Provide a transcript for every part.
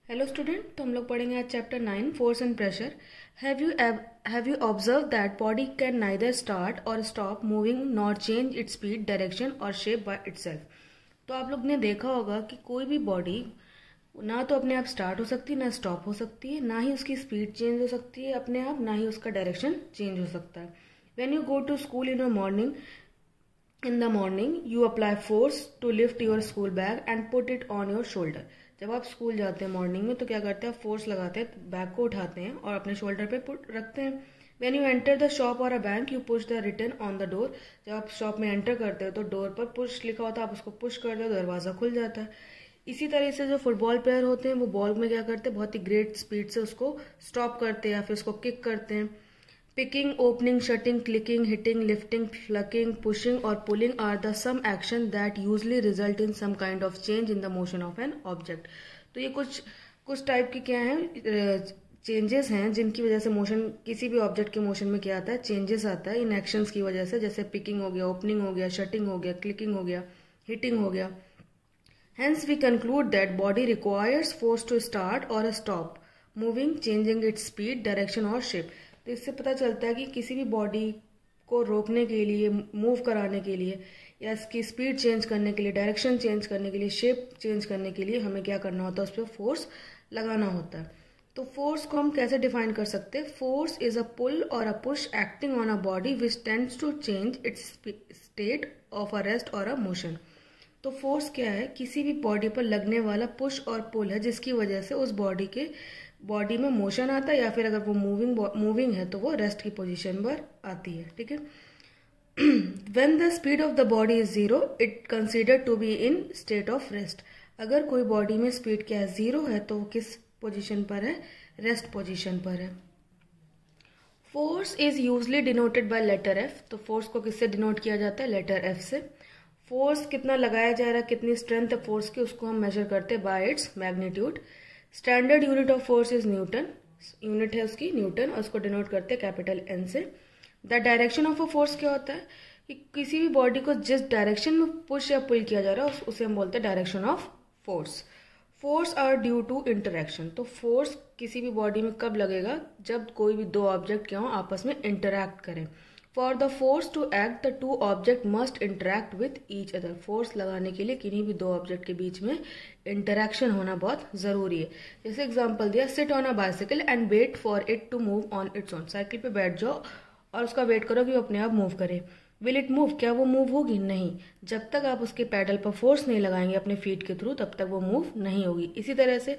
Hello student, तो हम लोग पढ़ेंगे आज chapter 9 force and pressure. Have you observe that body can neither start or stop moving nor change its speed, direction or shape by itself. तो आप लोग ने देखा होगा कि कोई भी बॉडी ना तो अपने आप स्टार्ट हो सकती है, ना स्टॉप हो सकती है, ना ही उसकी स्पीड चेंज हो सकती है अपने आप, ना ही उसका डायरेक्शन चेंज हो सकता है। When you go to school in the morning you apply force to lift your school bag and put it on your shoulder। जब आप स्कूल जाते हैं मॉर्निंग में तो क्या करते हैं, आप फोर्स लगाते हैं, बैग को उठाते हैं और अपने शोल्डर पे रखते हैं। When you enter the shop or a bank you push the written on the door. जब आप शॉप में एंटर करते हो तो डोर पर पुश लिखा होता है, आप उसको पुश करते हो, दरवाजा खुल जाता है। इसी तरह से जो फुटबॉल प्लेयर होते हैं वो बॉल में क्या करते हैं, बहुत ही ग्रेट स्पीड से उसको स्टॉप करते हैं या फिर उसको किक करते हैं। Picking, opening, shutting, clicking, hitting, lifting, plucking, pushing और pulling are the some action that usually result in some kind of change in the motion of an object। तो ये कुछ टाइप की क्या है, चेंजेस हैं जिनकी वजह से मोशन, किसी भी ऑब्जेक्ट के मोशन में क्या आता है, चेंजेस आता है इन एक्शंस की वजह से। जैसे पिकिंग हो गया, ओपनिंग हो गया, शटिंग हो गया, क्लिकिंग हो गया, हिटिंग हो गया। Hence we conclude that body requires force to start or stop moving, changing its speed, direction और shape। तो इससे पता चलता है कि किसी भी बॉडी को रोकने के लिए, मूव कराने के लिए या इसकी स्पीड चेंज करने के लिए, डायरेक्शन चेंज करने के लिए, शेप चेंज करने के लिए हमें क्या करना होता है, उस पर फोर्स लगाना होता है। तो फोर्स को हम कैसे डिफाइन कर सकते हैं? Force is a pull or a push acting on a body which tends to change its state of a rest or a motion. तो फोर्स क्या है? किसी भी बॉडी पर लगने वाला पुश और पुल है जिसकी वजह से उस बॉडी में मोशन आता है, या फिर अगर वो मूविंग है तो वो रेस्ट की पोजीशन पर आती है। ठीक है। When the speed of the body is zero it consider to be in state of rest. अगर कोई बॉडी में स्पीड क्या है, जीरो है, तो वो किस पोजीशन पर है? रेस्ट पोजीशन पर है। Force is usually denoted by letter F. तो फोर्स को किससे डिनोट किया जाता है? लेटर एफ से। फोर्स कितना लगाया जा रहा है, कितनी स्ट्रेंथ है फोर्स की, उसको हम मेजर करते हैं bye its magnitude. Standard unit of force is Newton. Unit है उसकी न्यूटन और उसको डिनोट करते हैं कैपिटल एन से। The direction of a force क्या होता है कि किसी भी बॉडी को जिस डायरेक्शन में पुश या पुल किया जा रहा है उसे हम बोलते हैं direction of force. Force are due to interaction. तो फोर्स किसी भी बॉडी में कब लगेगा? जब कोई भी दो ऑब्जेक्ट क्या हो, आपस में इंटरैक्ट करें। For the force to act the two object must interact with each other. Force लगाने के लिए किन्हीं भी दो ऑब्जेक्ट के बीच में इंटरैक्शन होना बहुत जरूरी है। जैसे एग्जांपल दिया, sit on a bicycle and wait for it to move on its own. Cycle पे बैठ जाओ और उसका वेट करो कि वो अपने आप मूव करे। Will it move? क्या वो मूव होगी? नहीं। जब तक आप उसके पैडल पर फोर्स नहीं लगाएंगे अपने फीट के थ्रू तब तक वो मूव नहीं होगी। इसी तरह से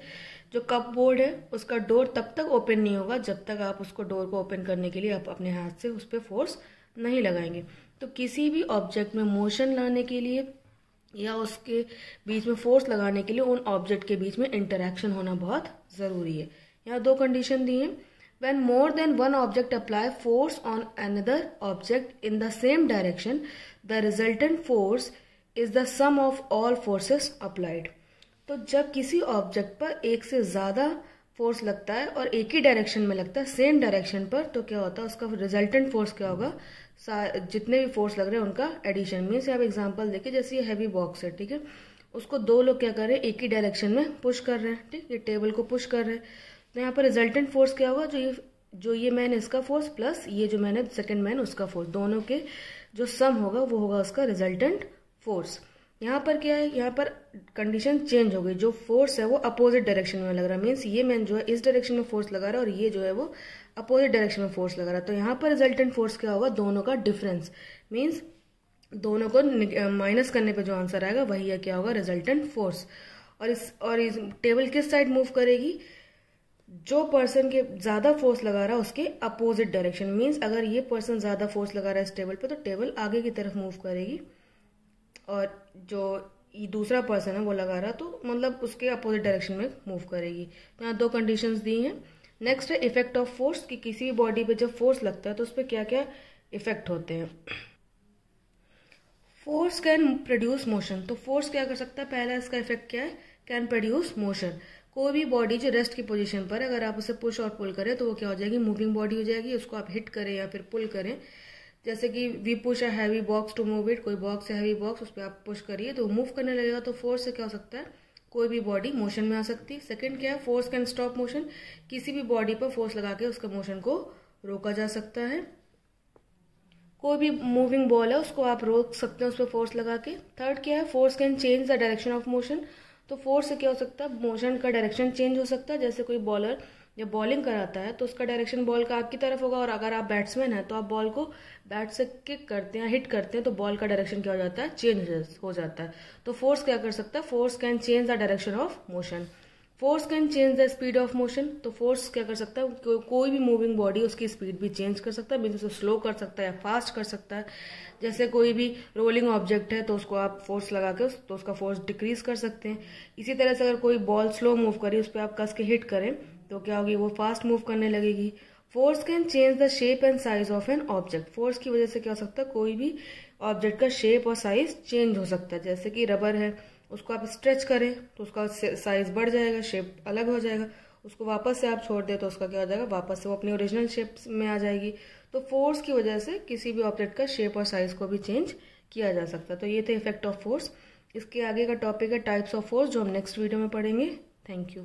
जो कप बोर्ड है उसका डोर तब तक ओपन नहीं होगा जब तक आप उसको डोर को ओपन करने के लिए आप अपने हाथ से उस पर फोर्स नहीं लगाएंगे। तो किसी भी ऑब्जेक्ट में मोशन लाने के लिए या उसके बीच में फोर्स लगाने के लिए उन ऑब्जेक्ट के बीच में इंटरैक्शन होना बहुत जरूरी है। यहाँ दो कंडीशन दी है। When more than one object apply force on another object in the same direction, the resultant force is the sum of all forces applied। तो जब किसी ऑब्जेक्ट पर एक से ज्यादा फोर्स लगता है और एक ही डायरेक्शन में लगता है, सेम डायरेक्शन पर, तो क्या होता है, उसका रिजल्टेंट फोर्स क्या होगा? जितने भी फोर्स लग रहे हैं उनका एडिशन। मीन्स आप एग्जांपल देखिए, जैसे ये हैवी बॉक्स है, ठीक है, उसको दो लोग क्या कर रहे हैं, एक ही डायरेक्शन में पुश कर रहे हैं। ठीक, ये टेबल को पुश कर रहे हैं, तो यहाँ पर रिजल्टेंट फोर्स क्या होगा? जो ये मैन इसका फोर्स प्लस ये जो मैन है सेकंड मैन उसका फोर्स, दोनों के जो सम होगा वो होगा उसका रिजल्टेंट फोर्स। यहाँ पर क्या है, यहाँ पर कंडीशन चेंज हो गई। जो फोर्स है वो अपोजिट डायरेक्शन में लग रहा है। मीन्स ये मैन जो है इस डायरेक्शन में फोर्स लगा रहा है और ये जो है वो अपोजिट डायरेक्शन में फोर्स लगा रहा है। तो यहाँ पर रिजल्टेंट फोर्स क्या होगा? दोनों का डिफरेंस। मीन्स दोनों को माइनस करने पे जो आंसर आएगा वही है क्या होगा? Resultant force. और इस टेबल किस साइड मूव करेगी? जो पर्सन के ज्यादा फोर्स लगा रहा है उसके अपोजिट डायरेक्शन। मीन्स अगर ये पर्सन ज्यादा फोर्स लगा रहा है इस टेबल पे तो टेबल आगे की तरफ मूव करेगी, और जो दूसरा पर्सन है वो लगा रहा तो मतलब उसके अपोजिट डायरेक्शन में मूव करेगी। तो यहाँ दो कंडीशंस दी हैं। नेक्स्ट है इफेक्ट ऑफ फोर्स, कि किसी भी बॉडी पे जब फोर्स लगता है तो उस पर क्या क्या इफेक्ट होते हैं। Force can produce motion. तो फोर्स क्या कर सकता है? पहला इसका इफेक्ट क्या है? Can produce motion. कोई भी बॉडी जो रेस्ट की पोजीशन पर है, अगर आप उसे पुश और पुल करें तो वो क्या हो जाएगी? मूविंग बॉडी हो जाएगी। उसको आप हिट करें या फिर पुल करें, जैसे कि we push a heavy box to move it. कोई बॉक्स है हैवी बॉक्स, उस पर आप पुश करिए तो मूव करने लगेगा। तो फोर्स से क्या हो सकता है? कोई भी बॉडी मोशन में आ सकती है। सेकंड क्या है, फोर्स कैन स्टॉप मोशन, किसी भी बॉडी पर फोर्स लगा के उसका मोशन को रोका जा सकता है। कोई भी मूविंग बॉल है उसको आप रोक सकते हैं उस पर फोर्स लगा के। थर्ड क्या है, force can change the direction of motion, तो फोर्स से क्या हो सकता है, मोशन का डायरेक्शन चेंज हो सकता है। जैसे कोई बॉलर जब बॉलिंग कराता है तो उसका डायरेक्शन बॉल का आपकी तरफ होगा, और अगर आप बैट्समैन हैं तो आप बॉल को बैट से किक करते हैं, हिट करते हैं, तो बॉल का डायरेक्शन क्या हो जाता है, चेंज हो जाता है। तो फोर्स क्या कर सकता है, force can change the direction of motion. Force can change the speed of motion, तो फोर्स क्या कर सकता है, कोई भी मूविंग बॉडी उसकी स्पीड भी चेंज कर सकता है, मीन्स उसे स्लो कर सकता है या फास्ट कर सकता है। जैसे कोई भी रोलिंग ऑब्जेक्ट है तो उसको आप फोर्स लगा के तो उसका फोर्स डिक्रीज कर सकते हैं। इसी तरह से अगर कोई बॉल स्लो मूव करे, उस पर आप कस के हिट करें तो क्या होगी, वो फास्ट मूव करने लगेगी। Force can change the shape and size of an object, force की वजह से क्या हो सकता है, कोई भी ऑब्जेक्ट का शेप और साइज चेंज हो सकता है। जैसे कि रबर है, उसको आप स्ट्रेच करें तो उसका साइज बढ़ जाएगा, शेप अलग हो जाएगा। उसको वापस से आप छोड़ दें तो उसका क्या हो जाएगा, वापस से वो अपनी ओरिजिनल शेप में आ जाएगी। तो फोर्स की वजह से किसी भी ऑब्जेक्ट का शेप और साइज को भी चेंज किया जा सकता है। तो ये थे इफेक्ट ऑफ फोर्स। इसके आगे का टॉपिक है टाइप्स ऑफ फोर्स, जो हम नेक्स्ट वीडियो में पढ़ेंगे। Thank you.